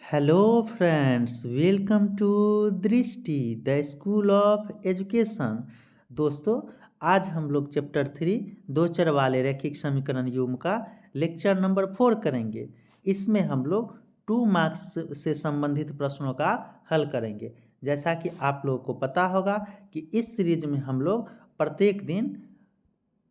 Hello friends, welcome to दृष्टि the school of education. दोस्तों, आज हम लोग चैप्टर 3 दो चर वाले रैखिक समीकरण युग्म का लेक्चर नंबर 4 करेंगे। इसमें हम लोग 2 मार्क्स से संबंधित प्रश्नों का हल करेंगे। जैसा कि आप लोगों को पता होगा कि इस सीरीज में हम लोग प्रत्येक दिन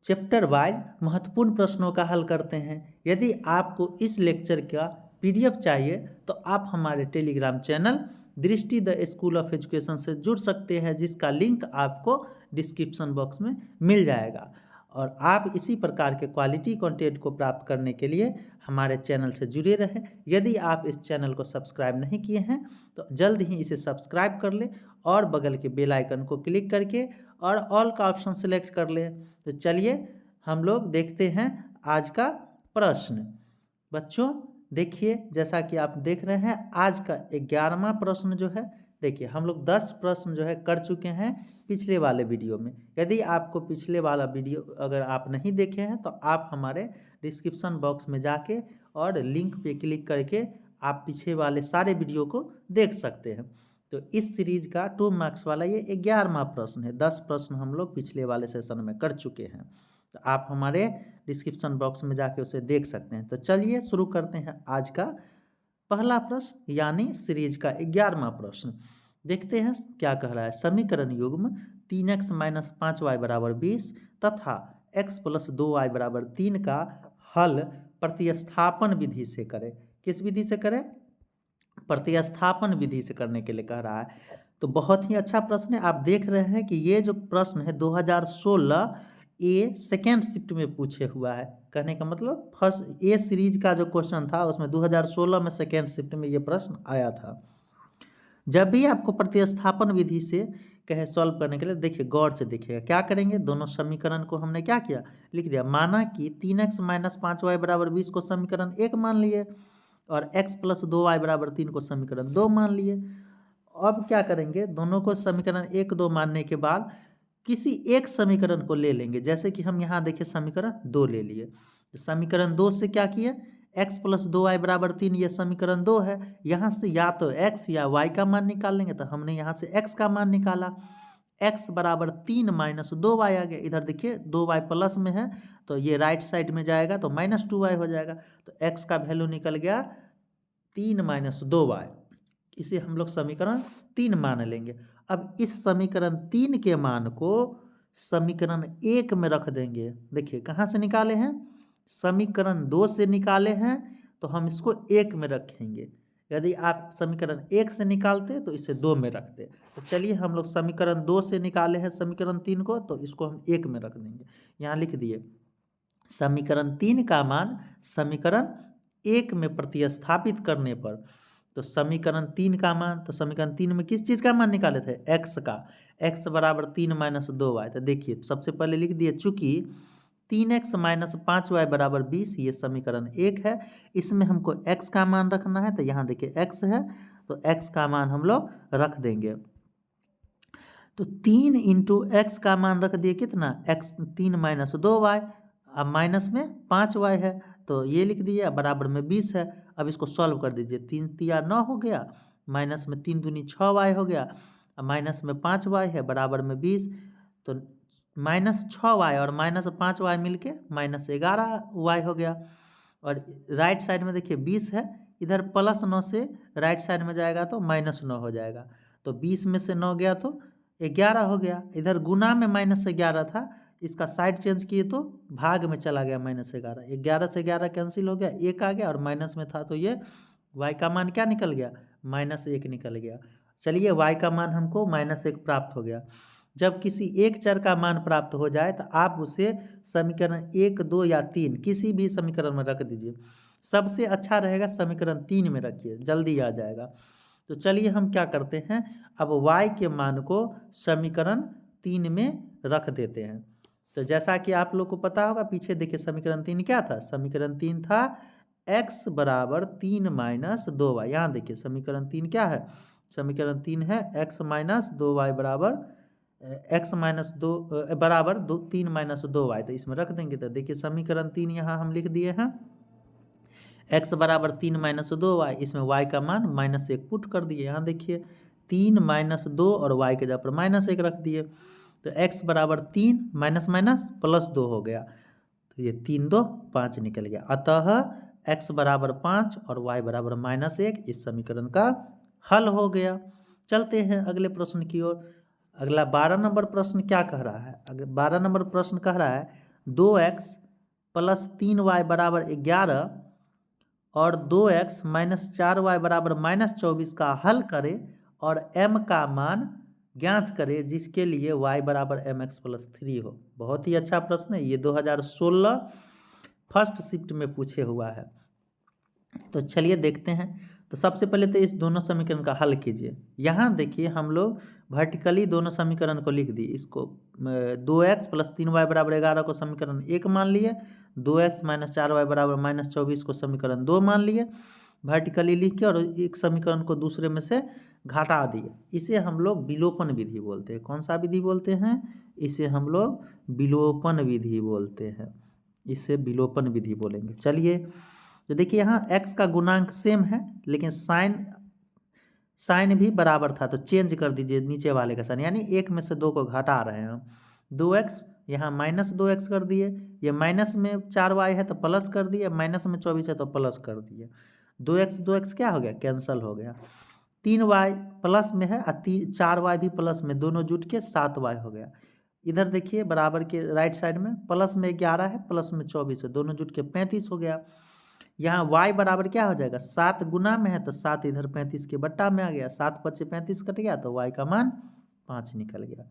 चैप्टर वाइज महत्वपूर्ण प्रश्नों का हल करते हैं। यदि आपको इस लेक्चर का पीडीएफ चाहिए तो आप हमारे टेलीग्राम चैनल दृष्टि द स्कूल ऑफ एजुकेशन से जुड़ सकते हैं, जिसका लिंक आपको डिस्क्रिप्शन बॉक्स में मिल जाएगा। और आप इसी प्रकार के क्वालिटी कंटेंट को प्राप्त करने के लिए हमारे चैनल से जुड़े रहें। यदि आप इस चैनल को सब्सक्राइब नहीं किए हैं तो जल्द ही इसे सब्सक्राइब कर लें और बगल के बेल आइकन को क्लिक करके और ऑल का ऑप्शन सेलेक्ट कर लें। तो चलिए हम लोग देखते हैं आज का प्रश्न। बच्चों देखिए, जैसा कि आप देख रहे हैं आज का 11वां प्रश्न जो है, देखिए हम लोग 10 प्रश्न जो है कर चुके हैं पिछले वाले वीडियो में। यदि आपको पिछले वाला वीडियो अगर आप नहीं देखे हैं तो आप हमारे डिस्क्रिप्शन बॉक्स में जाके और लिंक पे क्लिक करके आप पीछे वाले सारे वीडियो को देख सकते हैं। तो इस सीरीज का 2 मार्क्स वाला ये 11वां प्रश्न है। 10 प्रश्न हम लोग पिछले वाले सेशन में कर चुके हैं, तो आप हमारे डिस्क्रिप्शन बॉक्स में जाके उसे देख सकते हैं। तो चलिए शुरू करते हैं आज का पहला प्रश्न, यानी सीरीज का 11वां प्रश्न। देखते हैं क्या कह रहा है। समीकरण युग्म 3x माइनस 5y बराबर 20 तथा x प्लस 2y बराबर 3 का हल प्रतिस्थापन विधि से करें। किस विधि से करें? प्रतिस्थापन विधि से करने के लिए कह रहा है। तो बहुत ही अच्छा प्रश्न है। आप देख रहे हैं कि ये जो प्रश्न है 2016 ए सेकेंड शिफ्ट में पूछे हुआ है। कहने का मतलब फर्स्ट ए सीरीज का जो क्वेश्चन था उसमें 2016 में सेकेंड शिफ्ट में ये प्रश्न आया था। जब भी आपको प्रतिस्थापन विधि से कहे सॉल्व करने के लिए, देखिए गौर से देखिएगा क्या करेंगे। दोनों समीकरण को हमने क्या किया, लिख दिया। माना कि 3x माइनस 5y बराबर 20 को समीकरण 1 मान लिए और x प्लस 2y बराबर 3 को समीकरण 2 मान लिए। अब क्या करेंगे, दोनों को समीकरण 1 2 मानने के बाद किसी एक समीकरण को ले लेंगे। जैसे कि हम यहाँ देखिए समीकरण 2 ले लिए, तो समीकरण 2 से क्या किए, x प्लस 2y बराबर 3, ये समीकरण 2 है। यहाँ से या तो x या y का मान निकाल लेंगे, तो हमने यहाँ से x का मान निकाला। x बराबर 3 माइनस 2y आ गया। इधर देखिए 2y प्लस में है तो ये राइट साइड में जाएगा तो माइनस 2y हो जाएगा। तो x का वैल्यू निकल गया 3 माइनस 2y। इसे हम लोग समीकरण 3 मान लेंगे। अब इस समीकरण 3 के मान को समीकरण 1 में रख देंगे। देखिए कहाँ से निकाले हैं, समीकरण 2 से निकाले हैं, तो हम इसको 1 में रखेंगे। यदि आप समीकरण 1 से निकालते तो इसे 2 में रखते। तो चलिए हम लोग समीकरण 2 से निकाले हैं समीकरण 3 को, तो इसको हम 1 में रख देंगे। यहाँ लिख दिए समीकरण 3 का मान समीकरण 1 में प्रतिस्थापित करने पर, तो समीकरण 3 का मान, तो समीकरण 3 में किस चीज़ का मान निकाले थे, x का। x बराबर 3 माइनस 2y। तो देखिए सबसे पहले लिख दिए, चूंकि 3x माइनस 5y बराबर 20, ये समीकरण 1 है। इसमें हमको x का मान रखना है, तो यहाँ देखिए x है, तो x का मान हम लोग रख देंगे। तो 3 इंटू एक्स का मान रख दिए कितना, x 3 माइनस 2y, अब माइनस में 5y है तो ये लिख दिया, बराबर में 20 है। अब इसको सॉल्व कर दीजिए। 3 तिया 9 हो गया, माइनस में 3 दूनी 6y हो गया, अब माइनस में 5y है, बराबर में 20। तो माइनस 6y और माइनस 5y मिलके माइनस 11y हो गया। और राइट साइड में देखिए 20 है, इधर प्लस 9 से राइट साइड में जाएगा तो माइनस 9 हो जाएगा। तो 20 में से 9 गया तो 11 हो गया। इधर गुना में माइनस 11 था, इसका साइड चेंज किए तो भाग में चला गया माइनस 11। 11 से 11 कैंसिल हो गया, 1 आ गया, और माइनस में था तो ये y का मान क्या निकल गया, माइनस 1 निकल गया। चलिए y का मान हमको माइनस 1 प्राप्त हो गया। जब किसी एक चर का मान प्राप्त हो जाए तो आप उसे समीकरण 1 2 या 3 किसी भी समीकरण में रख दीजिए। सबसे अच्छा रहेगा समीकरण 3 में रखिए, जल्दी आ जाएगा। तो चलिए हम क्या करते हैं, अब y के मान को समीकरण 3 में रख देते हैं। तो जैसा कि आप लोग को पता होगा, पीछे देखिए समीकरण 3 क्या था, समीकरण 3 था x बराबर 3 माइनस 2y। यहाँ देखिए समीकरण 3 क्या है, समीकरण 3 है x माइनस 2y बराबर x माइनस 2 बराबर 3 माइनस 2y। तो इसमें रख देंगे। तो देखिए समीकरण 3 यहाँ हम लिख दिए हैं, x बराबर 3 माइनस 2y, इसमें y का मान -1 पुट कर दिए। यहाँ देखिए 3 माइनस 2 और y के जगह पर -1 रख दिए, तो x बराबर 3 माइनस माइनस प्लस 2 हो गया, तो ये 3 2 5 निकल गया। अतः x बराबर 5 और y बराबर -1 इस समीकरण का हल हो गया। चलते हैं अगले प्रश्न की ओर। अगला 12 नंबर प्रश्न क्या कह रहा है? अगर 12 नंबर प्रश्न कह रहा है 2x प्लस 3y बराबर 11 और 2x माइनस 4y बराबर -24 का हल करें और m का मान ज्ञात करें जिसके लिए y बराबर mx प्लस 3 हो। बहुत ही अच्छा प्रश्न है, ये 2016 फर्स्ट शिफ्ट में पूछे हुआ है। तो चलिए देखते हैं। तो सबसे पहले तो इस दोनों समीकरण का हल कीजिए। यहाँ देखिए हम लोग वर्टिकली दोनों समीकरण को लिख दिए। इसको 2x प्लस 3y बराबर 11 को समीकरण 1 मान लिए, 2x माइनस 4y बराबर -24 को समीकरण 2 मान लिए, वर्टिकली लिख के और एक समीकरण को दूसरे में से घटा दिए। इसे हम लोग विलोपन विधि बोलते हैं। कौन सा विधि बोलते हैं? इसे हम लोग विलोपन विधि बोलते हैं। इसे विलोपन विधि बोलेंगे। चलिए, तो देखिए यहाँ x का गुणांक सेम है, लेकिन साइन भी बराबर था, तो चेंज कर दीजिए नीचे वाले का साइन, यानी 1 में से 2 को घटा रहे हैं हम। 2x यहाँ -2x कर दिए, ये माइनस में 4y है तो प्लस कर दिए, माइनस में 24 है तो प्लस कर दिए। 2x क्या हो गया? कैंसल हो गया। 3y प्लस में है और 4y भी प्लस में, दोनों जुट के 7y हो गया। इधर देखिए बराबर के राइट साइड में प्लस में 11 है, प्लस में 24 है, दोनों जुट के 35 हो गया। यहाँ y बराबर क्या हो जाएगा? 7 गुना में है तो 7 इधर 35 के बट्टा में आ गया, 7 5 35 कट गया, तो y का मान 5 निकल गया।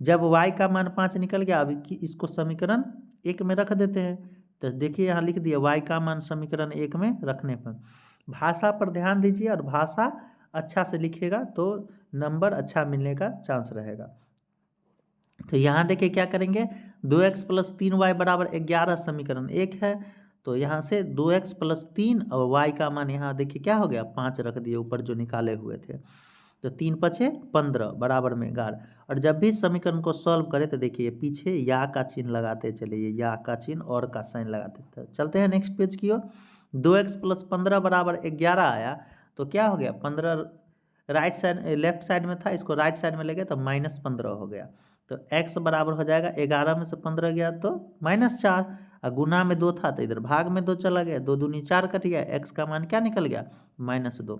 जब y का मान 5 निकल गया, अब इसको समीकरण 1 में रख देते हैं। तो देखिए यहाँ लिख दिया y का मान समीकरण 1 में रखने पर। भाषा पर ध्यान दीजिए और भाषा अच्छा से लिखिएगा तो नंबर अच्छा मिलने का चांस रहेगा। तो यहाँ देखिए क्या करेंगे, 2x प्लस 3y बराबर 11 समीकरण 1 है, तो यहाँ से 2x प्लस 3 और y का मान यहाँ देखिए क्या हो गया? 5 रख दिए ऊपर जो निकाले हुए थे, तो 3 पचे 15 बराबर में 11। और जब भी समीकरण को सॉल्व करें तो देखिए पीछे या का चिन्ह लगाते चलिए, या का चिन्ह और का साइन लगाते थे। चलते हैं नेक्स्ट पेज की ओर। 2x प्लस 15 बराबर 11 आया, तो क्या हो गया? 15 राइट साइड लेफ्ट साइड में था, इसको राइट साइड में ले गए तो -15 हो गया। तो x बराबर हो जाएगा 11 में से 15 गया तो -4, और गुना में 2 था तो इधर भाग में 2 चला गया, 2 दूनी 4 कट गया, x का मान क्या निकल गया? -2।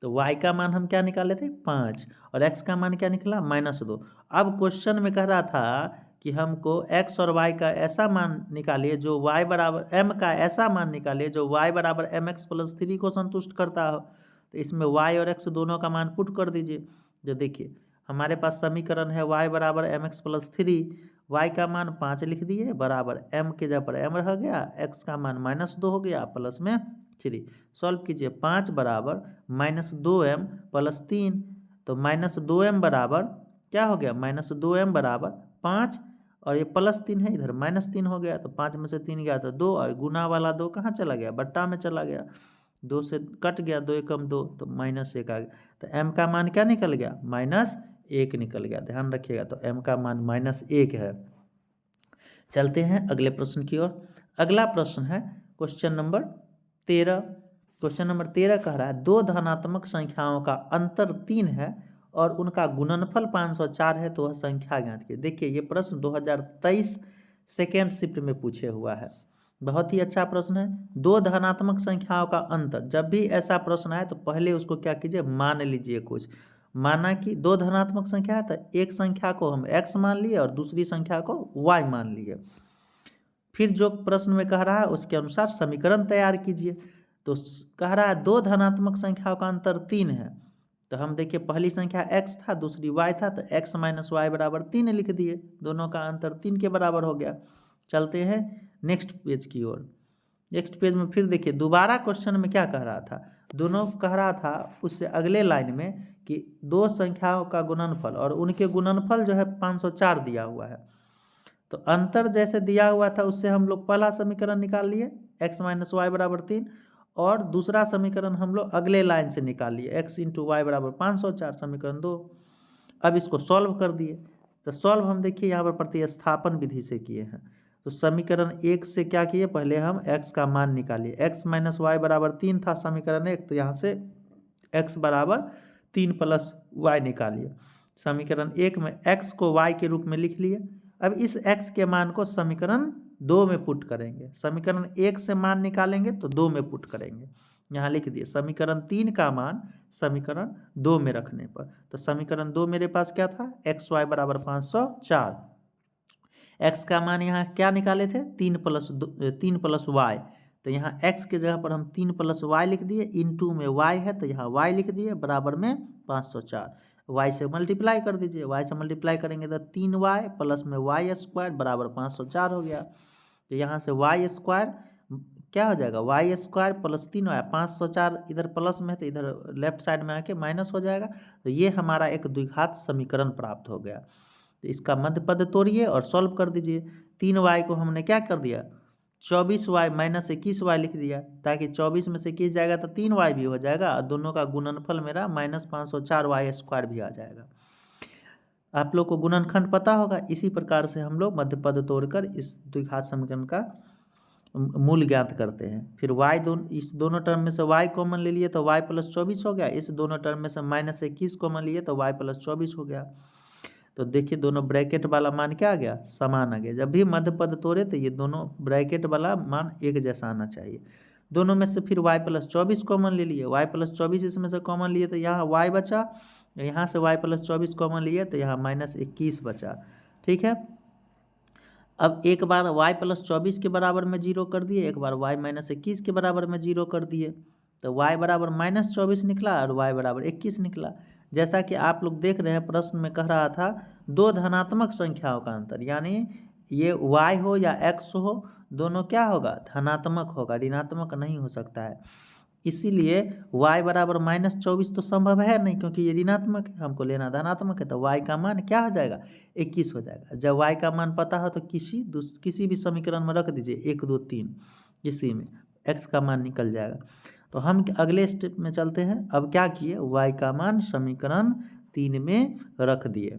तो y का मान हम क्या निकाले थे? 5, और x का मान क्या निकला? -2। अब क्वेश्चन में कह रहा था कि हमको x और y का ऐसा मान निकालिए जो y बराबर m का ऐसा मान निकालिए जो y बराबर mx प्लस 3 को संतुष्ट करता हो। तो इसमें y और x दोनों का मान पुट कर दीजिए। जो देखिए हमारे पास समीकरण है y बराबर mx प्लस 3, y का मान 5 लिख दिए बराबर m के जगह पर m रह गया, x का मान -2 हो गया प्लस में 3। सॉल्व कीजिए, 5 बराबर -2m प्लस 3, तो -2m बराबर क्या हो गया? -2m बराबर 5, और ये प्लस 3 है, इधर -3 हो गया, तो 5 में से 3 गया तो 2, और गुना वाला 2 कहाँ चला गया? बट्टा में चला गया, 2 से कट गया, 2 एकम 2, तो -1 आ गया। तो m का मान क्या निकल गया? -1 निकल गया। ध्यान रखिएगा, तो m का मान -1 है। चलते हैं अगले प्रश्न की ओर। अगला प्रश्न है क्वेश्चन नंबर 13। क्वेश्चन नंबर 13 कह रहा है 2 धनात्मक संख्याओं का अंतर 3 है और उनका गुणनफल 504 है, तो वह संख्या ज्ञात कीजिए। देखिए ये प्रश्न 2023 सेकेंड शिफ्ट में पूछे हुआ है। बहुत ही अच्छा प्रश्न है। 2 धनात्मक संख्याओं का अंतर, जब भी ऐसा प्रश्न आए तो पहले उसको क्या कीजिए? मान लीजिए कुछ। माना कि 2 धनात्मक संख्या है तो एक संख्या को हम x मान लिए और दूसरी संख्या को y मान लिए। फिर जो प्रश्न में कह रहा है उसके अनुसार समीकरण तैयार कीजिए। तो कह रहा है 2 धनात्मक संख्याओं का अंतर 3 है, तो हम देखिए पहली संख्या x था दूसरी y था, तो x माइनस वाई बराबर 3 लिख दिए, दोनों का अंतर 3 के बराबर हो गया। चलते हैं नेक्स्ट पेज की ओर। नेक्स्ट पेज में फिर देखिए दोबारा क्वेश्चन में क्या कह रहा था, दोनों कह रहा था उससे अगले लाइन में कि 2 संख्याओं का गुणनफल और उनके गुणनफल जो है 504 दिया हुआ है। तो अंतर जैसे दिया हुआ था उससे हम लोग पहला समीकरण निकाल लिए x माइनस वाई बराबर 3, और दूसरा समीकरण हम लोग अगले लाइन से निकाल लिए x इंटू वाई बराबर 504, समीकरण 2। अब इसको सॉल्व कर दिए। तो सॉल्व हम देखिए यहाँ पर प्रतिस्थापन विधि से किए हैं। तो समीकरण 1 से क्या किए, पहले हम x का मान निकालिए। x माइनस वाई बराबर 3 था समीकरण 1, तो यहाँ से x बराबर 3 प्लस वाई निकालिए। समीकरण 1 में x को y के रूप में लिख लिए। अब इस x के मान को समीकरण 2 में पुट करेंगे। समीकरण 1 से मान निकालेंगे तो 2 में पुट करेंगे। यहाँ लिख दिए समीकरण 3 का मान समीकरण 2 में रखने पर। तो समीकरण 2 मेरे पास क्या था, एक्स वाई बराबर 504। x का मान यहाँ क्या निकाले थे, 3 प्लस वाई। तो यहाँ x के जगह पर हम 3 प्लस वाई लिख दिए, इनटू में y है तो यहाँ y लिख दिए, बराबर में 504। y से मल्टीप्लाई कर दीजिए, y से मल्टीप्लाई करेंगे तो 3y प्लस में वाई स्क्वायर बराबर 504 हो गया। तो यहाँ से वाई स्क्वायर क्या हो जाएगा, वाई स्क्वायर प्लस 3y, 504 इधर प्लस में है तो इधर लेफ्ट साइड में आके माइनस हो जाएगा। तो ये हमारा एक द्विघात समीकरण प्राप्त हो गया। तो इसका मध्य पद तोड़िए और सॉल्व कर दीजिए। 3y को हमने क्या कर दिया, 24y माइनस 21y लिख दिया, ताकि 24 में से 21 जाएगा तो 3y भी हो जाएगा और दोनों का गुणनफल मेरा माइनस 504y स्क्वायर भी आ जाएगा। आप लोग को गुणनखंड पता होगा। इसी प्रकार से हम लोग मध्य पद तोड़कर इस द्विघात समीकरण का मूल ज्ञात करते हैं। फिर इस दोनों टर्म में से y कॉमन ले लिए तो y प्लस 24 हो गया। इस दोनों टर्म में से माइनस 21 कॉमन लिए तो y प्लस 24 हो गया। तो देखिए दोनों ब्रैकेट वाला मान क्या आ गया, समान आ गया। जब भी मध्य पद तोड़े तो ये दोनों ब्रैकेट वाला मान एक जैसा आना चाहिए। दोनों में से फिर y प्लस 24 कॉमन ले लिए, y प्लस 24 इसमें से कॉमन लिए तो यहाँ y बचा, यहाँ से y प्लस 24 कॉमन लिए तो यहाँ माइनस 21 बचा। ठीक है, अब एक बार y प्लस 24 के बराबर में 0 कर दिए, एक बार y माइनस 21 के बराबर में 0 कर दिए, तो y बराबर माइनस 24 निकला और y बराबर 21 निकला। जैसा कि आप लोग देख रहे हैं प्रश्न में कह रहा था दो धनात्मक संख्याओं का अंतर, यानी ये y हो या x हो, दोनों क्या होगा, धनात्मक होगा, ऋणात्मक नहीं हो सकता है। इसीलिए y बराबर माइनस 24 तो संभव है नहीं, क्योंकि ये ऋणात्मक है, हमको लेना धनात्मक है। तो y का मान क्या हो जाएगा, 21 हो जाएगा। जब y का मान पता हो तो किसी भी समीकरण में रख दीजिए 1 2 3, इसी में x का मान निकल जाएगा। तो हम अगले स्टेप में चलते हैं। अब क्या किए, y का मान समीकरण 3 में रख दिए।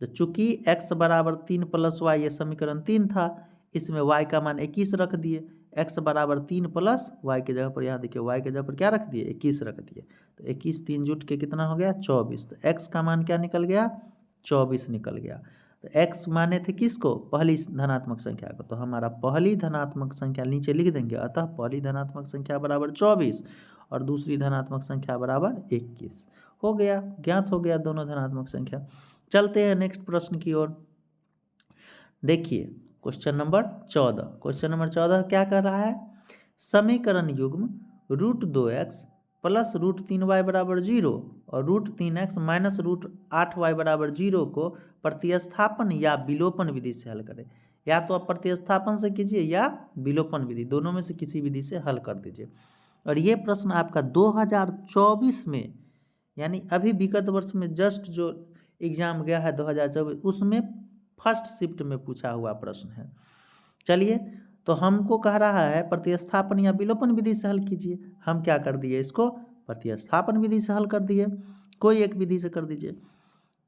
तो चूंकि x बराबर 3 प्लस वाई, ये समीकरण 3 था, इसमें y का मान 21 रख दिए। x बराबर 3 प्लस वाई के जगह पर, यहाँ देखिए y के जगह पर क्या रख दिए, 21 रख दिए। तो 21 3 जुट के कितना हो गया, 24। तो x का मान क्या निकल गया, 24 निकल गया। तो x माने थे किसको, पहली धनात्मक संख्या को। तो हमारा पहली धनात्मक संख्या नीचे लिख देंगे, अतः पहली धनात्मक संख्या बराबर 24 और दूसरी धनात्मक संख्या बराबर 21 हो गया, ज्ञात हो गया दोनों धनात्मक संख्या। चलते हैं नेक्स्ट प्रश्न की ओर। देखिए क्वेश्चन नंबर 14। क्वेश्चन नंबर 14 क्या कर रहा है, समीकरण युग्म √2x प्लस √3y बराबर 0 और √3x माइनस √8y बराबर 0 को प्रतिस्थापन या विलोपन विधि से हल करें। या तो आप प्रतिस्थापन से कीजिए या विलोपन विधि, दोनों में से किसी विधि से हल कर दीजिए। और ये प्रश्न आपका 2024 में, यानी अभी विगत वर्ष में जस्ट जो एग्जाम गया है 2024, उसमें फर्स्ट शिफ्ट में पूछा हुआ प्रश्न है। चलिए, तो हमको कह रहा है प्रतिस्थापन या विलोपन विधि से हल कीजिए। हम क्या कर दिए, इसको प्रतिस्थापन विधि से हल कर दिए। कोई एक विधि से कर दीजिए।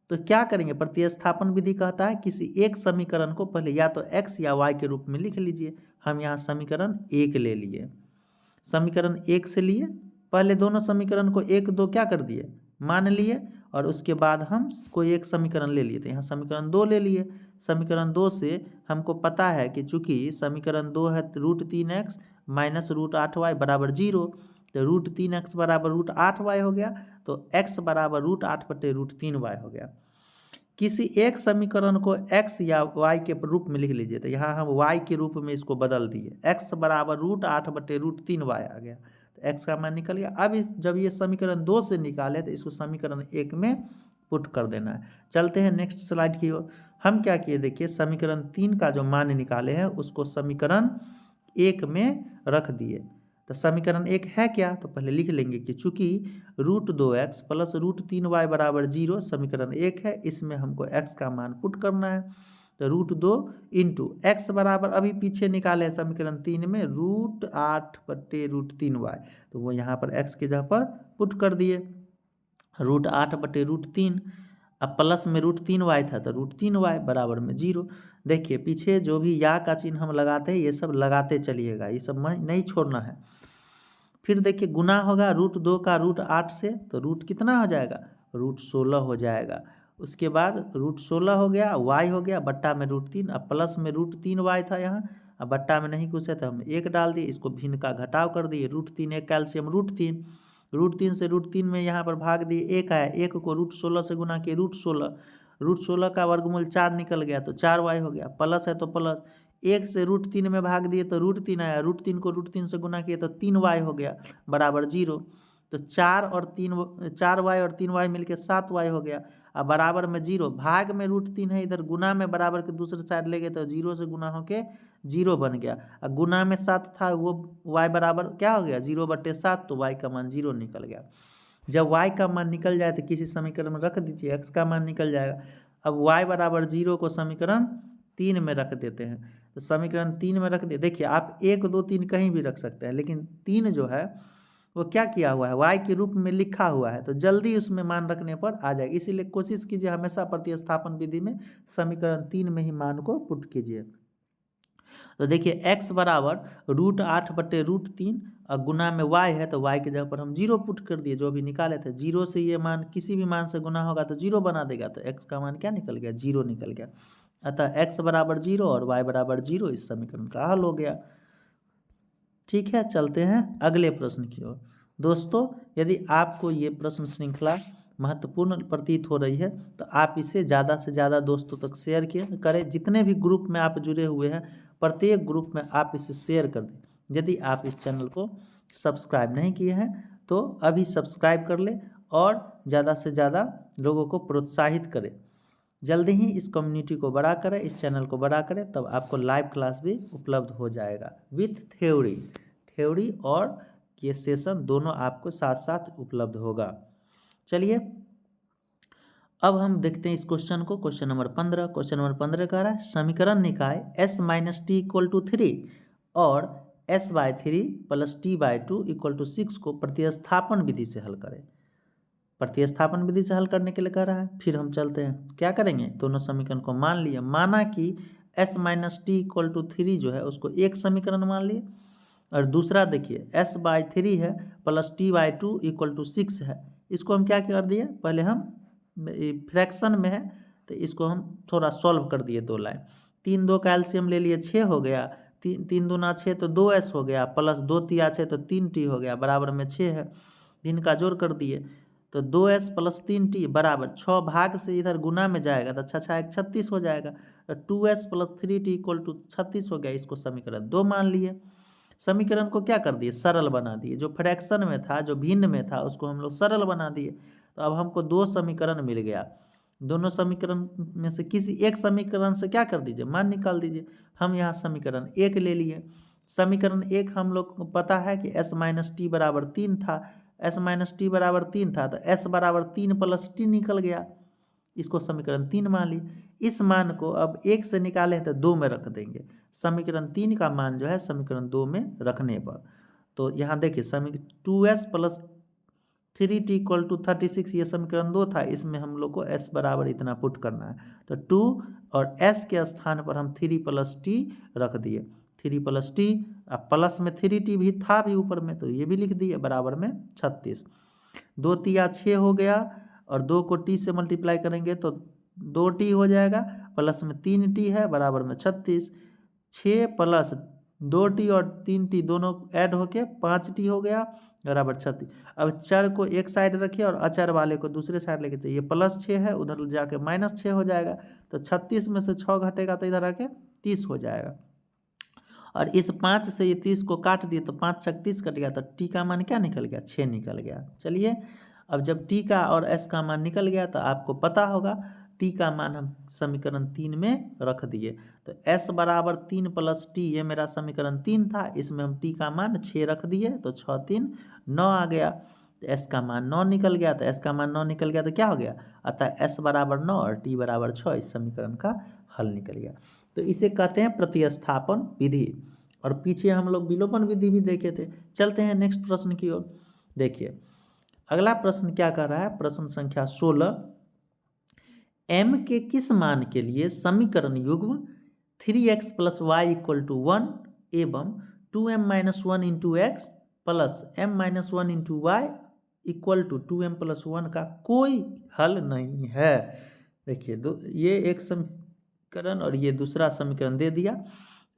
तो क्या करेंगे, प्रतिस्थापन विधि कहता है किसी एक समीकरण को पहले या तो x या y के रूप में लिख लीजिए। हम यहाँ समीकरण 1 ले लिए, समीकरण 1 से लिए, पहले दोनों समीकरण को 1 2 क्या कर दिए, मान लिए, और उसके बाद हम कोई एक समीकरण ले लिए। तो यहाँ समीकरण 2 ले लिए। समीकरण 2 से हमको पता है कि चूंकि समीकरण 2 है √3x माइनस √8y बराबर 0, तो √3x बराबर √8y हो गया, तो x बराबर √8/√3y हो गया। किसी एक समीकरण को x या y के रूप में लिख लीजिए। तो यहाँ हम y के रूप में इसको बदल दिए, x बराबर √8/√3y आ गया, तो x का मान निकल गया। अब जब ये समीकरण 2 से निकाले तो इसको समीकरण 1 में पुट कर देना है। चलते हैं नेक्स्ट स्लाइड की ओर। हम क्या किए, देखिए समीकरण 3 का जो मान निकाले हैं उसको समीकरण 1 में रख दिए। तो समीकरण 1 है क्या, तो पहले लिख लेंगे कि चूंकि √2x प्लस √3y बराबर 0 समीकरण 1 है, इसमें हमको x का मान पुट करना है। तो √2 इंटू x बराबर अभी पीछे निकाले समीकरण 3 में √8/√3y, तो वो यहाँ पर x की जगह पर पुट कर दिए, √8/√3। अब प्लस में √3y था तो √3y बराबर में 0। देखिए पीछे जो भी या का चिन्ह हम लगाते हैं ये सब लगाते चलिएगा, ये सब नहीं छोड़ना है। फिर देखिए गुना होगा √2 का √8 से, तो रूट कितना हो जाएगा, √16 हो जाएगा। उसके बाद √16 हो गया, y हो गया बट्टा में √3। अब प्लस में √3y था यहाँ, अब बट्टा में नहीं कुछ है तो हम 1 डाल दिए, इसको भिन्न का घटाव कर दिए, √3 1 कैल्शियम √3, √3 से √3 में यहाँ पर भाग दिए 1 आया, 1 को √16 से गुना किए √16, √16 का वर्गमूल 4 निकल गया तो 4y हो गया, प्लस है तो प्लस, 1 से √3 में भाग दिए तो √3 आया, √3 को √3 से गुना किए तो 3y हो गया बराबर 0। तो 4y और 3y मिलके 7y हो गया। अब बराबर में 0, भाग में √3 है, इधर गुना में बराबर के दूसरे साइड ले गए तो 0 से गुना होके 0 बन गया। अब गुना में 7 था वो y बराबर क्या हो गया 0/7, तो y का मान 0 निकल गया। जब y का मान निकल जाए तो किसी समीकरण में रख दीजिए, x का मान निकल जाएगा। अब y बराबर 0 को समीकरण 3 में रख देते हैं, तो समीकरण 3 में रख दिए। देखिए आप 1 2 3 कहीं भी रख सकते हैं, लेकिन 3 जो है वो क्या किया हुआ है, y के रूप में लिखा हुआ है, तो जल्दी उसमें मान रखने पर आ जाएगा। इसीलिए कोशिश कीजिए हमेशा प्रतिस्थापन विधि में समीकरण 3 में ही मान को पुट कीजिए। तो देखिए x बराबर √8/√3 और गुना में y है तो y की जगह पर हम 0 पुट कर दिए, जो भी निकाले थे। 0 से ये मान किसी भी मान से गुना होगा तो 0 बना देगा, तो x का मान क्या निकल गया, 0 निकल गया। अतः x बराबर 0 और y बराबर 0 इस समीकरण का हल हो गया। ठीक है, चलते हैं अगले प्रश्न की ओर। दोस्तों यदि आपको ये प्रश्न श्रृंखला महत्वपूर्ण प्रतीत हो रही है तो आप इसे ज़्यादा से ज़्यादा दोस्तों तक शेयर करें। जितने भी ग्रुप में आप जुड़े हुए हैं प्रत्येक ग्रुप में आप इसे शेयर कर दें। यदि आप इस चैनल को सब्सक्राइब नहीं किए हैं तो अभी सब्सक्राइब कर लें और ज़्यादा से ज़्यादा लोगों को प्रोत्साहित करें। जल्दी ही इस कम्युनिटी को बड़ा करें, इस चैनल को बड़ा करें, तब आपको लाइव क्लास भी उपलब्ध हो जाएगा विथ थ्योरी और ये सेशन दोनों आपको साथ साथ उपलब्ध होगा। चलिए अब हम देखते हैं इस क्वेश्चन को। क्वेश्चन नंबर 15 कह रहा है समीकरण निकाय s - t = 3 और s/3 + t/2 = 6 को प्रतिस्थापन विधि से हल करें। प्रतिस्थापन विधि से हल करने के लिए कह रहा है। फिर हम चलते हैं क्या करेंगे, दोनों समीकरण को मान लिए, माना कि s - t = 3 जो है उसको एक समीकरण मान लिए, और दूसरा देखिए s/3 है प्लस t/2 = 6 है। इसको हम क्या कर दिए, पहले हम फ्रैक्शन में है तो इसको हम थोड़ा सॉल्व कर दिए, 2 लाइन। 3 2 कैल्शियम ले लिए 6 हो गया, 3 दूना 6 तो 2s हो गया, प्लस 2 तिया 6 तो 3t हो गया, बराबर में 6 है। इनका जोड़ कर दिए तो 2s + 3t बराबर 6 भाग से इधर गुना में जाएगा तो 6 6 36 हो जाएगा, तो 2s + 3t = 36 हो गया। इसको समीकरण 2 मान लिए। समीकरण को क्या कर दिए, सरल बना दिए। जो फ्रैक्शन में था, जो भिन्न में था, उसको हम लोग सरल बना दिए। तो अब हमको 2 समीकरण मिल गया। दोनों समीकरण में से किसी एक समीकरण से क्या कर दीजिए, मान निकाल दीजिए। हम यहाँ समीकरण 1 ले लिए। समीकरण 1 हम लोग को पता है कि s - t बराबर 3 था, s - t बराबर 3 था तो s बराबर 3 + t निकल गया। इसको समीकरण 3 मान ली। इस मान को अब 1 से निकाले तो 2 में रख देंगे। समीकरण 3 का मान जो है समीकरण 2 में रखने पर, तो यहाँ देखिए 2s + 3t = 36 ये समीकरण 2 था, इसमें हम लोग को s बराबर इतना पुट करना है। तो 2 और s के स्थान पर हम 3 + t रख दिए, 3 + t, अब प्लस में 3t भी था भी ऊपर में तो ये भी लिख दिए, बराबर में 36। 2 तिया 6 हो गया और 2 को t से मल्टीप्लाई करेंगे तो 2t हो जाएगा, प्लस में 3t है बराबर में 36। 6 + 2t और 3t दोनों ऐड होके 5t हो गया बराबर 36। अब चर को एक साइड रखिए और अचर वाले को दूसरे साइड लेके चलिए, +6 है उधर जाके -6 हो जाएगा, तो 36 में से 6 घटेगा तो इधर आके 30 हो जाएगा। और इस 5 से ये 30 को काट दिए तो 5 छक 30 कट गया, तो t का मान क्या निकल गया, 6 निकल गया। चलिए अब जब t का और s का मान निकल गया तो आपको पता होगा t का मान हम समीकरण 3 में रख दिए। तो s बराबर 3 + t, ये मेरा समीकरण 3 था, इसमें हम t का मान 6 रख दिए तो 6 3 9 आ गया। तो s का मान 9 निकल गया, तो s का मान 9 निकल गया तो क्या हो गया, अतः s बराबर 9 और t बराबर 6 इस समीकरण का हल निकल गया। तो इसे कहते हैं प्रतिस्थापन विधि, और पीछे हम लोग विलोपन विधि भी देखे थे। चलते हैं नेक्स्ट प्रश्न की ओर। देखिए अगला प्रश्न क्या कर रहा है, प्रश्न संख्या 16, m के किस मान के लिए समीकरण युग्म 3x plus Y equal to 1 एवं 2m minus 1 into x plus m minus 1 into y equal to 2m plus 1 का कोई हल नहीं है। देखिए ये एक समीकरण और ये दूसरा समीकरण दे दिया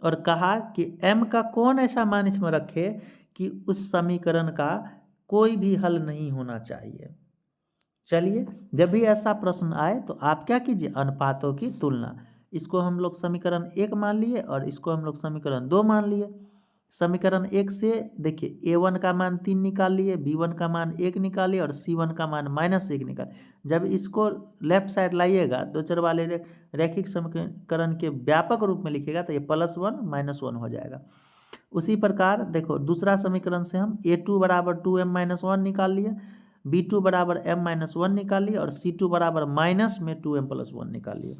और कहा कि m का कौन ऐसा मान इसमें रखे कि उस समीकरण का कोई भी हल नहीं होना चाहिए। चलिए, जब भी ऐसा प्रश्न आए तो आप क्या कीजिए, अनुपातों की तुलना। इसको हम लोग समीकरण 1 मान लिए और इसको हम लोग समीकरण 2 मान लिए। समीकरण 1 से देखिए a1 का मान 3 निकाल लिए, b1 का मान 1 निकाल लिए और c1 का मान -1 निकाल। जब इसको लेफ्ट साइड लाइएगा, दो चर वाले रैखिक समीकरण के व्यापक रूप में लिखिएगा तो ये +1 -1 हो जाएगा। उसी प्रकार देखो दूसरा समीकरण से हम a2 बराबर 2m माइनस 1 निकाल लिए, b2 बराबर m माइनस 1 निकाल लिए और c2 बराबर माइनस में 2m प्लस 1 निकाल लिए।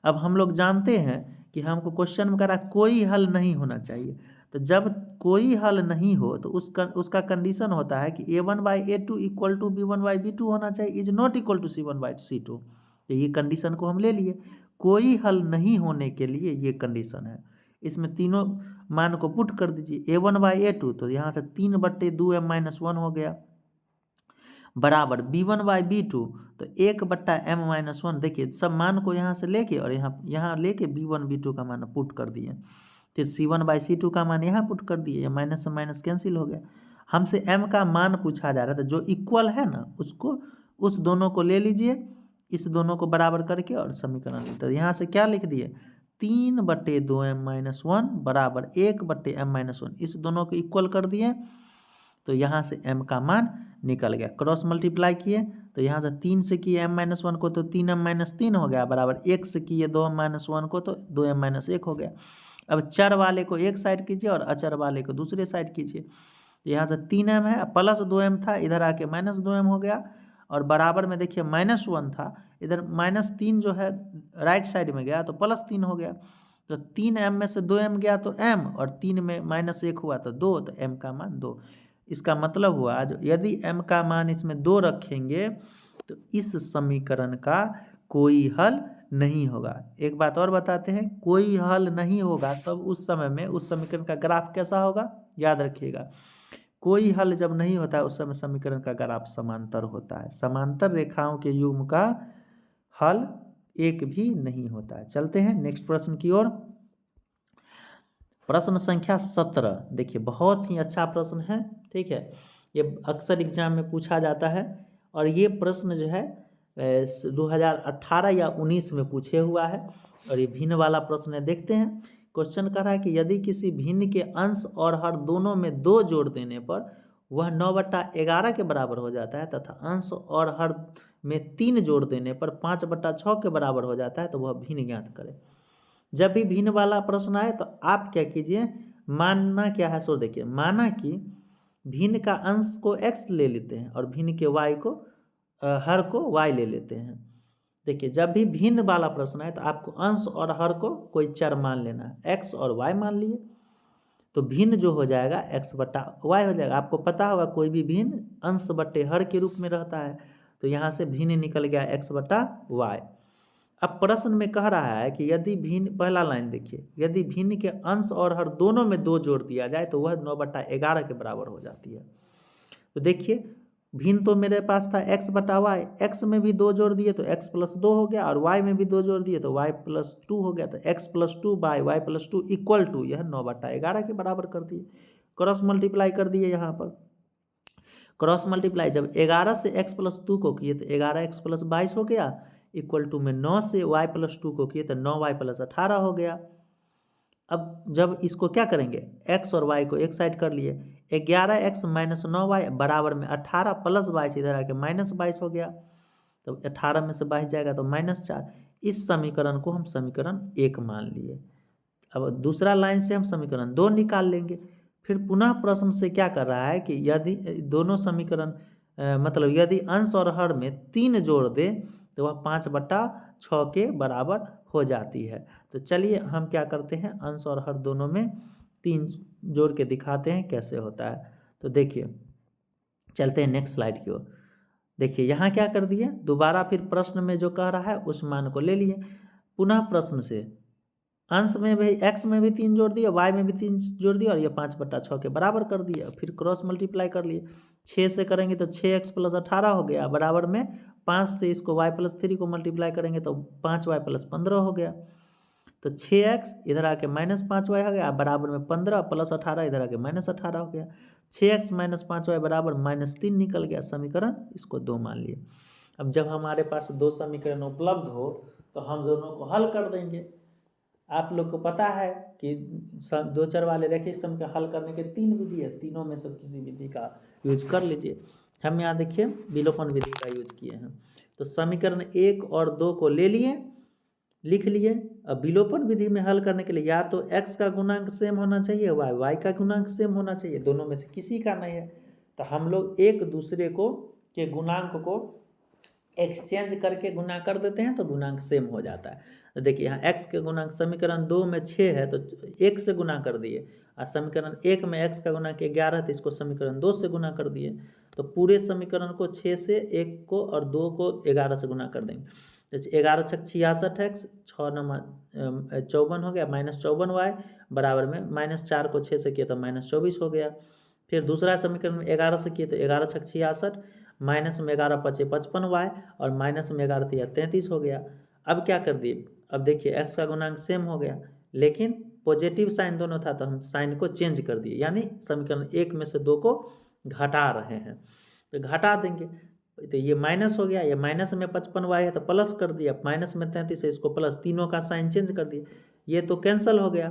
अब हम लोग जानते हैं कि हमको क्वेश्चन में कह रहा कोई हल नहीं होना चाहिए, तो जब कोई हल नहीं हो तो उसका कंडीशन होता है कि a1 by a2 equal to b1 by b2 होना चाहिए, is not equal to c1 by c2। तो ये कंडीशन को हम ले लिए। कोई हल नहीं होने के लिए ये कंडीशन है। इसमें तीनों मान को पुट कर दीजिए, a1 बाई a2 तो यहाँ से 3/2m माइनस 1 हो गया बराबर b1 बाई b2 तो 1/m माइनस 1। देखिए सब मान को यहाँ से लेके और यहाँ लेके b1 b2 का मान पुट कर दिए, फिर c1 बाई c2 का मान यहाँ पुट कर दिए, माइनस से माइनस कैंसिल हो गया। हमसे m का मान पूछा जा रहा था, जो इक्वल है ना उसको उस दोनों को ले लीजिए, इस दोनों को बराबर करके और समीकरण लिखते। यहाँ से क्या लिख दिए, 3/2m माइनस 1 बराबर 1/m माइनस 1, इस दोनों को इक्वल कर दिए तो यहाँ से m का मान निकल गया। क्रॉस मल्टीप्लाई किए तो यहाँ से 3 से किए m माइनस 1 को तो 3m माइनस 3 हो गया बराबर 1 से किए 2m माइनस 1 को तो 2m माइनस 1 हो गया। अब चर वाले को एक साइड कीजिए और अचर वाले को दूसरे साइड कीजिए। यहाँ से 3m है प्लस 2m था, इधर आके माइनस 2m हो गया और बराबर में देखिए -1 था, इधर -3 जो है राइट साइड में गया तो +3 हो गया। तो 3m में से 2m गया तो m और 3 में -1 हुआ तो 2, तो m का मान 2। इसका मतलब हुआ जो यदि m का मान इसमें 2 रखेंगे तो इस समीकरण का कोई हल नहीं होगा। एक बात और बताते हैं, कोई हल नहीं होगा तब उस समय में उस समीकरण का ग्राफ कैसा होगा, याद रखिएगा। कोई हल जब नहीं होता है उस समय समीकरण का ग्राफ समांतर होता है। समांतर रेखाओं के युग्म का हल एक भी नहीं होता है। चलते हैं नेक्स्ट प्रश्न की ओर। प्रश्न संख्या 17 देखिए बहुत ही अच्छा प्रश्न है, ठीक है, ये अक्सर एग्जाम में पूछा जाता है और ये प्रश्न जो है 2018 या 19 में पूछे हुआ है और ये भिन्न वाला प्रश्न है। देखते हैं क्वेश्चन कह रहा है कि यदि किसी भिन्न के अंश और हर दोनों में 2 जोड़ देने पर वह 9/11 के बराबर हो जाता है तथा अंश और हर में 3 जोड़ देने पर 5/6 के बराबर हो जाता है, तो वह भिन्न ज्ञात करें। जब भी भिन्न वाला प्रश्न आए तो आप क्या कीजिए, मानना क्या है सो देखिए, माना कि भिन्न का अंश को x ले लेते हैं और भिन्न के y को हर को y ले लेते हैं। देखिए जब भी भिन्न वाला प्रश्न आए तो आपको अंश और हर को कोई चर मान लेना है, x और y मान लिए तो भिन्न जो हो जाएगा x/y हो जाएगा। आपको पता होगा कोई भी भिन्न अंश बट्टे हर के रूप में रहता है, तो यहाँ से भिन्न निकल गया x/y। अब प्रश्न में कह रहा है कि यदि भिन्न, पहला लाइन देखिए, यदि भिन्न के अंश और हर दोनों में 2 जोड़ दिया जाए तो वह 9/11 के बराबर हो जाती है। तो देखिए भिन्न तो मेरे पास था x/y, x में भी 2 जोड़ दिए तो x + 2 हो गया और y में भी 2 जोड़ दिए तो y + 2 हो गया, तो x + 2 by y + 2 equal to यह 9/11 के बराबर कर दिए। क्रॉस मल्टीप्लाई कर दिए, यहाँ पर क्रॉस मल्टीप्लाई जब 11 से x + 2 को किए तो 11x + 22 हो गया इक्वल टू में 9 से y + 2 को किए तो 9y + 18 हो गया। अब जब इसको क्या करेंगे, x और y को एक साइड कर लिए, 11x - 9y बराबर में 18 + 22 इधर आके -22 हो गया, तो 18 में से 22 जाएगा तो -4। इस समीकरण को हम समीकरण 1 मान लिए। अब दूसरा लाइन से हम समीकरण 2 निकाल लेंगे। फिर पुनः प्रश्न से क्या कर रहा है कि यदि दोनों समीकरण मतलब यदि अंश और हर में 3 जोड़ दे तो वह 5/6 के बराबर हो जाती है। तो चलिए हम क्या करते हैं, अंश और हर दोनों में 3 जोड़ के दिखाते हैं कैसे होता है। तो देखिए चलते हैं नेक्स्ट स्लाइड की ओर। देखिए यहाँ क्या कर दिए, दोबारा फिर प्रश्न में जो कह रहा है उस मान को ले लिए, पुनः प्रश्न से अंश में भी x में भी 3 जोड़ दिया, y में भी 3 जोड़ दिया और ये 5/6 के बराबर कर दिया। फिर क्रॉस मल्टीप्लाई कर लिए, 6 से करेंगे तो 6x + 18 हो गया, बराबर में 5 से इसको y + 3 को मल्टीप्लाई करेंगे तो 5y + 15 हो गया। तो 6x इधर आके -5y हो गया, बराबर में 15 + 18 इधर आके -18 हो गया। 6x - 5y बराबर -3 निकल गया। समीकरण इसको 2 मान लिए। अब जब हमारे पास 2 समीकरण उपलब्ध हो तो हम दोनों को हल कर देंगे। आप लोग को पता है कि दो चर वाले रेखीय समीकरण हल करने के 3 विधि है, तीनों में से किसी विधि का यूज कर लीजिए। हम यहाँ देखिए विलोपन विधि का यूज किए हैं। तो समीकरण 1 और 2 को ले लिए, लिख लिए। अब विलोपन विधि में हल करने के लिए या तो x का गुणांक सेम होना चाहिए, y का गुणांक सेम होना चाहिए, दोनों में से किसी का नहीं है। तो हम लोग एक दूसरे को के गुणांक को एक्सचेंज करके गुना कर देते हैं तो गुणांक सेम हो जाता है। तो देखिए यहाँ x के गुणांक समीकरण 2 में 6 है तो 1 से गुना कर दिए, और समीकरण 1 में x का गुणांक 11 तो इसको समीकरण 2 से गुना कर दिए। तो पूरे समीकरण को 6 से 1 को और 2 को 11 से गुना कर देंगे। तो 11 × 6 = 66x, 6 × 9 = 54 हो गया, -54y बराबर में -4 को 6 से किया तो -24 हो गया। फिर दूसरा समीकरण में 11 से किए तो 11 × 6 = 66, माइनस में 11 × 5 = 55y और माइनस में 11 × 3 = 33 हो गया। अब क्या कर दिए, अब देखिए x का गुणांक सेम हो गया, लेकिन पॉजिटिव साइन दोनों था तो हम साइन को चेंज कर दिए, यानी समीकरण 1 में से 2 को घटा रहे हैं। तो घटा देंगे तो ये माइनस हो गया, ये माइनस में 55y है तो प्लस कर दिया, माइनस में 33 है इसको प्लस, तीनों का साइन चेंज कर दिया, ये तो कैंसिल हो गया।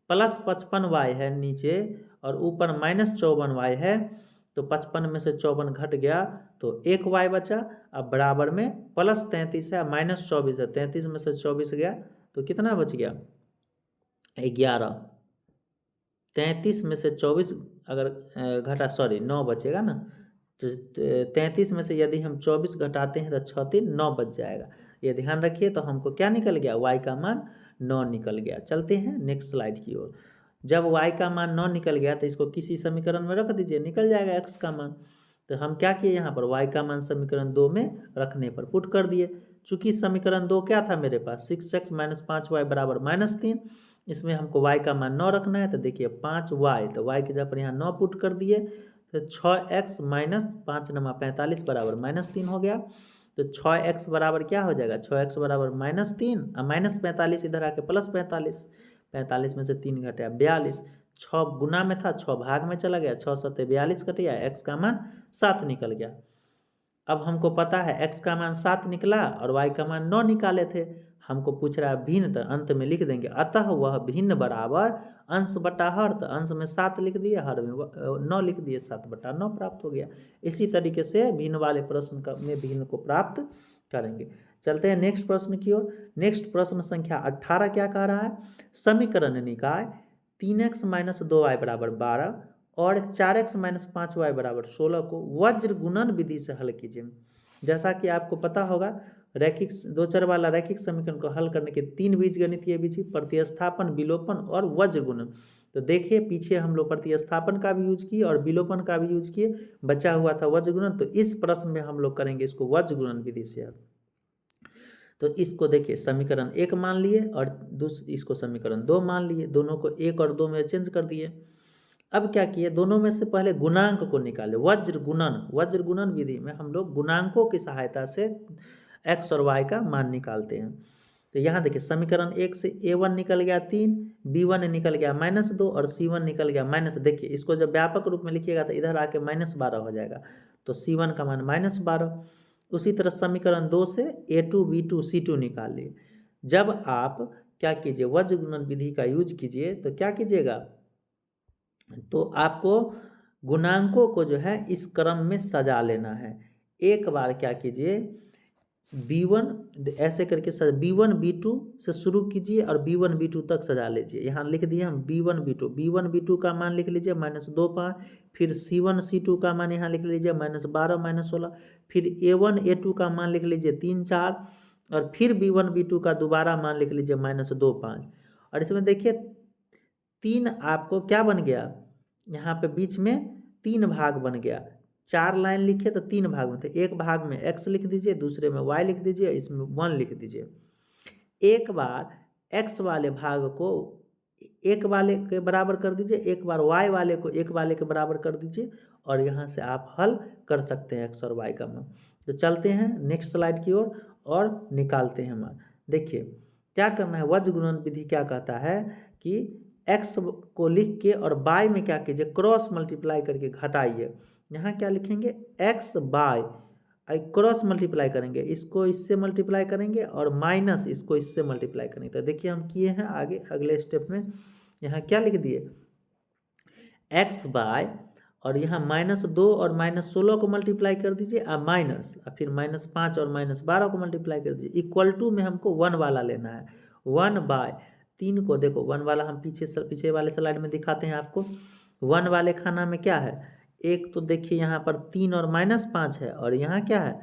प्लस 55y है नीचे और ऊपर -54y है, तो 55 में से 54 घट गया तो 1y बचा। अब बराबर में प्लस 33 है, -24 है, 33 में से 24 गया तो कितना बच गया 11। 33 में से 24 अगर घटा, सॉरी 9 बचेगा ना, तो 33 में से यदि हम 24 घटाते हैं तो 6 3 9 बच जाएगा। ये ध्यान रखिए। तो हमको क्या निकल गया, y का मान 9 निकल गया। चलते हैं नेक्स्ट स्लाइड की ओर। जब y का मान 9 निकल गया तो इसको किसी समीकरण में रख दीजिए, निकल जाएगा x का मान। तो हम क्या किए, यहाँ पर y का मान समीकरण 2 में रखने पर पुट कर दिए। चूंकि समीकरण 2 क्या था मेरे पास, 6x - 5y बराबर -3, इसमें हमको y का मान 9 रखना है। तो देखिए 5y, तो y की जगह पर यहाँ 9 पुट कर दिए, तो 6x - 5 × 45 बराबर -3 हो गया। तो 6x बराबर क्या हो जाएगा, 6x बराबर -3 और -45 इधर आके +45, 45 में से 3 घटा 42, 6 गुना में था 6 भाग में चला गया, 6 7 42 कट गया, x का मान 7 निकल गया। अब हमको पता है x का मान 7 निकला और y का मान 9 निकाले थे। हमको पूछ रहा है भिन्न, तो अंत में लिख देंगे अतः वह भिन्न बराबर अंश बटा हर, तो अंश में 7 लिख दिए, हर में 9 लिख दिए, 7/9 प्राप्त हो गया। इसी तरीके से भिन्न वाले प्रश्न में भिन्न को प्राप्त करेंगे। चलते हैं नेक्स्ट प्रश्न की ओर। नेक्स्ट प्रश्न संख्या 18 क्या कह रहा है, समीकरण निकाय 3x - 2y बराबर 12 और 4x - 5y बराबर 16 को वज्र गुणन विधि से हल कीजिए। जैसा कि आपको पता होगा, रैखिक दो चर वाला रैखिक समीकरण को हल करने के 3 बीजगणितीय विधि, प्रतिस्थापन, विलोपन और वज्र गुणन। तो देखिए पीछे हम लोग प्रतिस्थापन का भी यूज किए और विलोपन का भी यूज किए, बचा हुआ था वज्र गुणन। तो इस प्रश्न में हम लोग करेंगे इसको वज्र गुणन विधि से हल। तो इसको देखिए समीकरण 1 मान लिए और इसको समीकरण 2 मान लिए, दोनों को 1 और 2 में चेंज कर दिए। अब क्या किए, दोनों में से पहले गुणांक को निकाले, वज्र गुणन विधि में हम लोग गुणांकों की सहायता से x और y का मान निकालते हैं। तो यहाँ देखिए समीकरण 1 से a1 निकल गया 3, b1 निकल गया -2 और c1 निकल गया -। देखिए इसको जब व्यापक रूप में लिखिएगा तो इधर आके -12 हो जाएगा, तो c1 का मान -12। उसी तरह समीकरण 2 से a2 b2 c2 निकालिए। जब आप क्या कीजिए, वज्र गुणन विधि का यूज कीजिए तो क्या कीजिएगा, तो आपको गुणांकों को जो है इस क्रम में सजा लेना है। एक बार क्या कीजिए, b1 ऐसे करके b1 b2 से शुरू कीजिए और b1 b2 तक सजा लीजिए। यहाँ लिख दिए हम b1 b2 का मान लिख लीजिए -2 5, फिर c1 c2 का मान यहाँ लिख लीजिए -12 -16, फिर a1 a2 का मान लिख लीजिए 3 4 और फिर b1 b2 का दोबारा मान लिख लीजिए -2 5। और इसमें देखिए 3 आपको क्या बन गया, यहाँ पे बीच में 3 भाग बन गया, 4 लाइन लिखे तो 3 भाग में, तो एक भाग में x लिख दीजिए, दूसरे में y लिख दीजिए, इसमें 1 लिख दीजिए। एक बार x वाले भाग को एक वाले के बराबर कर दीजिए, एक बार y वाले को एक वाले के बराबर कर दीजिए, और यहाँ से आप हल कर सकते हैं x और y का मान। तो चलते हैं नेक्स्ट स्लाइड की ओर और निकालते हैं मान। देखिए क्या करना है, वज्र गुणन विधि क्या कहता है कि x को लिख के और y में क्या कीजिए, क्रॉस मल्टीप्लाई करके घटाइए। यहाँ क्या लिखेंगे, x बाय, क्रॉस मल्टीप्लाई करेंगे, इसको इससे मल्टीप्लाई करेंगे और माइनस इसको इससे मल्टीप्लाई करेंगे। तो देखिए हम किए हैं, आगे अगले स्टेप में यहाँ क्या लिख दिए, x बाय, और यहाँ -2 और -16 को मल्टीप्लाई कर दीजिए, माइनस, फिर -5 और -12 को मल्टीप्लाई कर दीजिए, इक्वल टू में हमको 1 वाला लेना है। 1 बाय 3 को देखो, 1 वाला हम पीछे वाले स्लाइड में दिखाते हैं आपको। 1 वाले खाना में क्या है, एक तो देखिए यहाँ पर 3 और -5 है, और यहाँ क्या है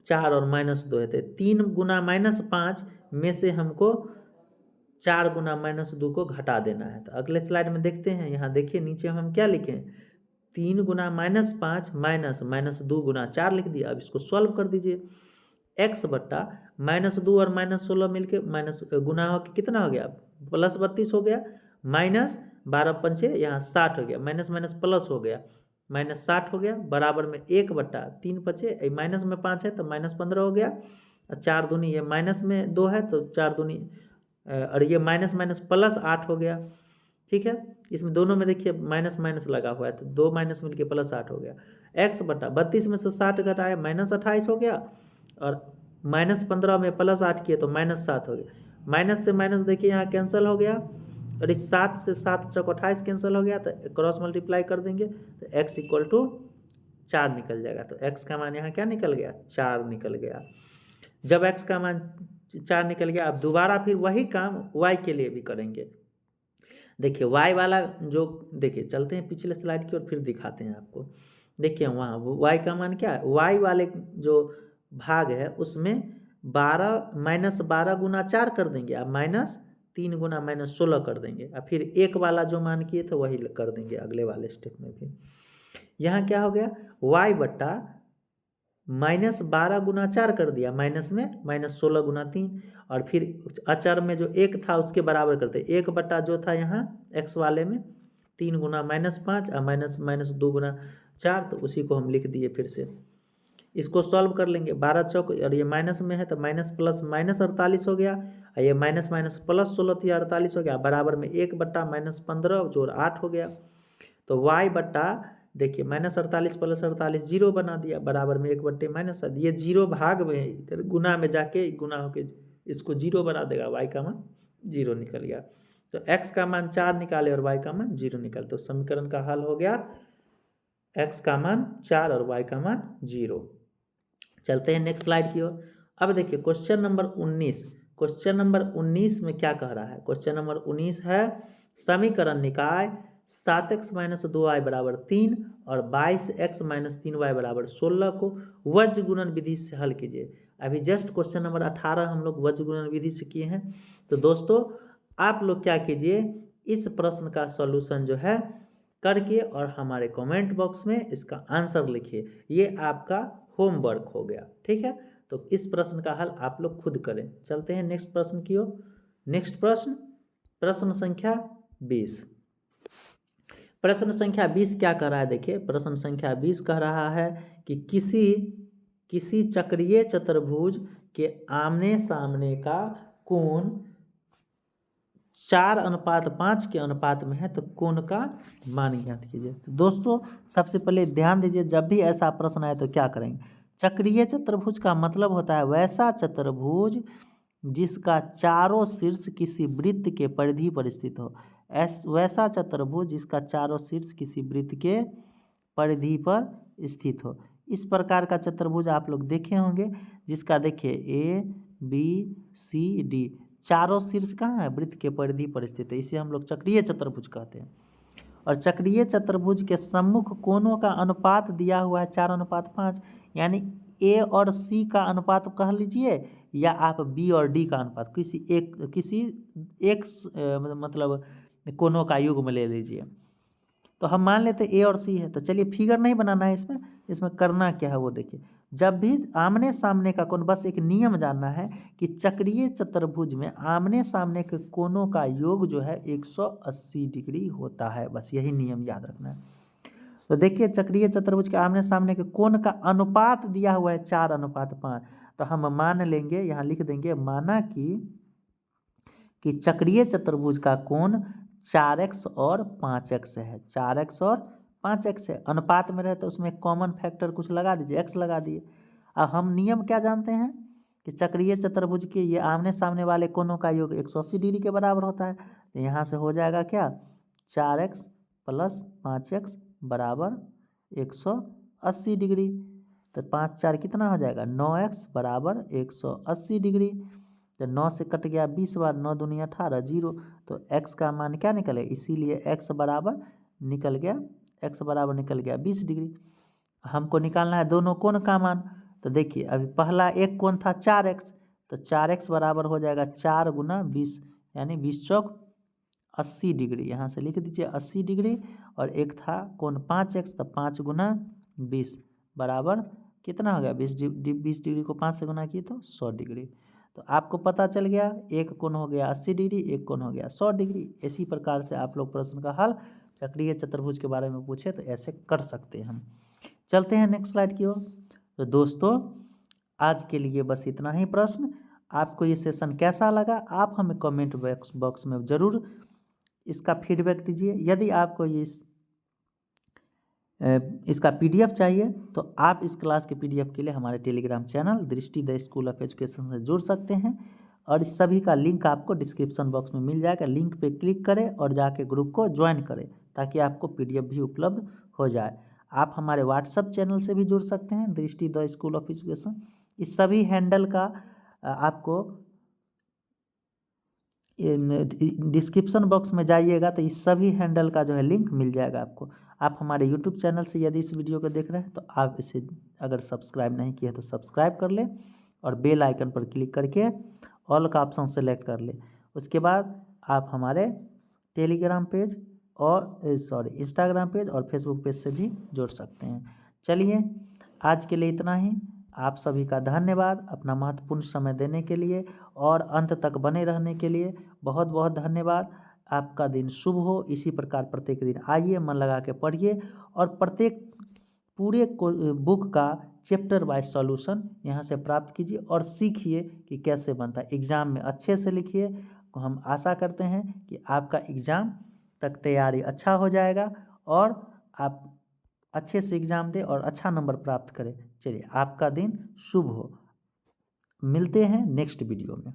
4 और -2 है। तो 3 गुना -5 में से हमको 4 गुना -2 को घटा देना है। तो अगले स्लाइड में देखते हैं, यहाँ देखिए नीचे हम क्या लिखें, 3 गुना -5 माइनस 2 गुना 4 लिख दिया। अब इसको सॉल्व कर दीजिए, x बट्टा -2 और -16 मिलके माइनस गुना हो कितना हो गया, +32 हो गया, -12 पंचे यहाँ 60 हो गया, माइनस माइनस प्लस हो गया, -60 हो गया, बराबर में 1 बट्टा 3 बचे, माइनस में 5 है तो -15 हो गया, 4 दूनी, ये माइनस में 2 है तो 4 दूनी, और ये माइनस माइनस प्लस 8 हो गया। ठीक है, इसमें दोनों में देखिए माइनस माइनस लगा हुआ है, तो 2 माइनस मिलके +8 हो गया। x बटा 32 में से 60 घटाया -28 हो गया, और -15 में +8 किए तो -7 हो गया। माइनस से माइनस देखिए यहाँ कैंसिल हो गया, और इस 7 से 7 चौक 28 कैंसिल हो गया, तो क्रॉस मल्टीप्लाई कर देंगे तो x इक्वल टू 4 निकल जाएगा। तो x का मान यहाँ क्या निकल गया, 4 निकल गया। जब x का मान 4 निकल गया, अब दोबारा फिर वही काम y के लिए भी करेंगे। देखिए y वाला जो, देखिए चलते हैं पिछले स्लाइड की और फिर दिखाते हैं आपको। देखिए वहाँ y का मान क्या है, y वाले जो भाग है उसमें 12 गुना 4 कर देंगे, अब -3 गुना -16 कर देंगे, और फिर एक वाला जो मान किए थे वही कर देंगे अगले वाले स्टेप में भी। यहाँ क्या हो गया, y बट्टा -12 गुना 4 कर दिया, माइनस में -16 गुना 3, और फिर अचर में जो एक था उसके बराबर करते, 1 बट्टा जो था यहाँ x वाले में 3 गुना -5 और -2 गुना 4, तो उसी को हम लिख दिए फिर से। इसको सॉल्व कर लेंगे, 12 चौक, और ये माइनस में है तो माइनस प्लस -48 हो गया, और ये माइनस माइनस प्लस 16 थी 48 हो गया, बराबर में 1 बट्टा -15 जोड़ 8 हो गया। तो y बट्टा देखिए -48 प्लस 48 जीरो बना दिया, बराबर में 1 बट्टे -7, ये जीरो भाग में है, इधर गुना में जाके गुना होके इसको जीरो बना देगा, y का मान 0 निकल गया। तो x का मान 4 निकाले और y का मान 0 निकाले, तो समीकरण का हल हो गया x का मान 4 और y का मान 0। चलते हैं नेक्स्ट स्लाइड की ओर। अब देखिए क्वेश्चन नंबर 19, क्वेश्चन नंबर 19 में क्या कह रहा है, क्वेश्चन नंबर 19 है समीकरण निकाय 7x - 2y बराबर 3 और 22x - 3y बराबर 16 को वज्र गुणन विधि से हल कीजिए। अभी जस्ट क्वेश्चन नंबर 18 हम लोग वज्र गुणन विधि से किए हैं। तो दोस्तों आप लोग क्या कीजिए, इस प्रश्न का सॉल्यूशन जो है करके और हमारे कमेंट बॉक्स में इसका आंसर लिखिए, ये आपका होमवर्क हो गया। ठीक है, तो इस प्रश्न का हल आप लोग खुद करें। चलते हैं नेक्स्ट प्रश्न की ओर। नेक्स्ट प्रश्न, प्रश्न संख्या 20। प्रश्न संख्या 20 क्या कह रहा है, देखिए प्रश्न संख्या 20 कह रहा है कि किसी चक्रीय चतुर्भुज के आमने सामने का कोण 4:5 के अनुपात में है, तो कोण का मान ज्ञात कीजिए। तो दोस्तों सबसे पहले ध्यान दीजिए, जब भी ऐसा प्रश्न आए तो क्या करेंगे, चक्रीय चतुर्भुज का मतलब होता है वैसा चतुर्भुज जिसका चारों शीर्ष किसी वृत्त के परिधि पर स्थित हो। वैसा चतुर्भुज जिसका चारों शीर्ष किसी वृत्त के परिधि पर स्थित हो। इस प्रकार का चतुर्भुज आप लोग देखे होंगे, जिसका देखिए ABCD चारों शीर्ष कहाँ है, वृत्त के परिधि पर स्थित है, इसे हम लोग चक्रीय चतुर्भुज कहते हैं। और चक्रीय चतुर्भुज के सम्मुख कोणों का अनुपात दिया हुआ है 4:5, यानी A और C का अनुपात कह लीजिए, या आप B और D का अनुपात, किसी एक मतलब कोणों का युग्म ले लीजिए। तो हम मान लेते ए और सी है। तो चलिए फिगर नहीं बनाना है इसमें, इसमें करना क्या है वो देखिए। जब भी आमने सामने का कोण, बस एक नियम जानना है कि चक्रीय चतुर्भुज में आमने सामने के कोणों का योग जो है 180 डिग्री होता है, बस यही नियम याद रखना है। तो देखिए चक्रीय चतुर्भुज के आमने सामने के कोण का अनुपात दिया हुआ है 4:5। तो हम मान लेंगे, यहाँ लिख देंगे, माना कि चक्रीय चतुर्भुज का कोण 4x और 5x है। 4x और 5x है, अनुपात में रहे तो उसमें कॉमन फैक्टर कुछ लगा दीजिए, x लगा दिए। अब हम नियम क्या जानते हैं कि चक्रीय चतुर्भुज के ये आमने सामने वाले कोणों का योग 180 डिग्री के बराबर होता है। तो यहाँ से हो जाएगा क्या, 4x + 5x बराबर 180 डिग्री। तो 5 4 कितना हो जाएगा, 9x बराबर 180 डिग्री। तो 9 से कट गया 20 बार, 9 दूनी 18, 0। तो x का मान क्या निकले, इसीलिए x बराबर निकल गया 20 डिग्री। हमको निकालना है दोनों कोण का मान। तो देखिए अभी पहला एक कोण था 4x, तो 4x बराबर हो जाएगा 4 × 20, यानी 20 चौक 80 डिग्री। यहाँ से लिख दीजिए 80 डिग्री। और एक था कोण 5x, तो 5 × 20 बराबर कितना हो गया, 20 डिग्री को 5 से गुना किए तो 100 डिग्री। तो आपको पता चल गया, एक कोण हो गया 80 डिग्री, एक कोण हो गया 100 डिग्री। इसी प्रकार से आप लोग प्रश्न का हल चक्रीय चतुर्भुज के बारे में पूछे तो ऐसे कर सकते हैं हम। चलते हैं नेक्स्ट स्लाइड की ओर। तो दोस्तों आज के लिए बस इतना ही प्रश्न। आपको ये सेशन कैसा लगा आप हमें कमेंट बॉक्स में ज़रूर इसका फीडबैक दीजिए। यदि आपको इसका PDF चाहिए तो आप इस क्लास के PDF के लिए हमारे टेलीग्राम चैनल दृष्टि द स्कूल ऑफ एजुकेशन से जुड़ सकते हैं। और इस सभी का लिंक आपको डिस्क्रिप्शन बॉक्स में मिल जाएगा। लिंक पे क्लिक करें और जाके ग्रुप को ज्वाइन करें ताकि आपको PDF भी उपलब्ध हो जाए। आप हमारे व्हाट्सएप चैनल से भी जुड़ सकते हैं, दृष्टि द स्कूल ऑफ एजुकेशन। इस सभी हैंडल का आपको डिस्क्रिप्शन बॉक्स में जाइएगा तो इस सभी हैंडल का जो है लिंक मिल जाएगा आपको। आप हमारे यूट्यूब चैनल से यदि इस वीडियो को देख रहे हैं तो आप इसे अगर सब्सक्राइब नहीं किए तो सब्सक्राइब कर लें और बेल आइकन पर क्लिक करके ऑल का ऑप्शन सेलेक्ट कर लें। उसके बाद आप हमारे टेलीग्राम पेज और इंस्टाग्राम पेज और फेसबुक पेज से भी जुड़ सकते हैं। चलिए आज के लिए इतना ही। आप सभी का धन्यवाद अपना महत्वपूर्ण समय देने के लिए और अंत तक बने रहने के लिए बहुत बहुत धन्यवाद। आपका दिन शुभ हो। इसी प्रकार प्रत्येक दिन आइए, मन लगा के पढ़िए और प्रत्येक पूरे बुक का चैप्टर वाइज सॉल्यूशन यहाँ से प्राप्त कीजिए और सीखिए कि कैसे बनता है। एग्ज़ाम में अच्छे से लिखिए। हम आशा करते हैं कि आपका एग्ज़ाम तक तैयारी अच्छा हो जाएगा और आप अच्छे से एग्ज़ाम दें और अच्छा नंबर प्राप्त करें। चलिए आपका दिन शुभ हो। मिलते हैं नेक्स्ट वीडियो में।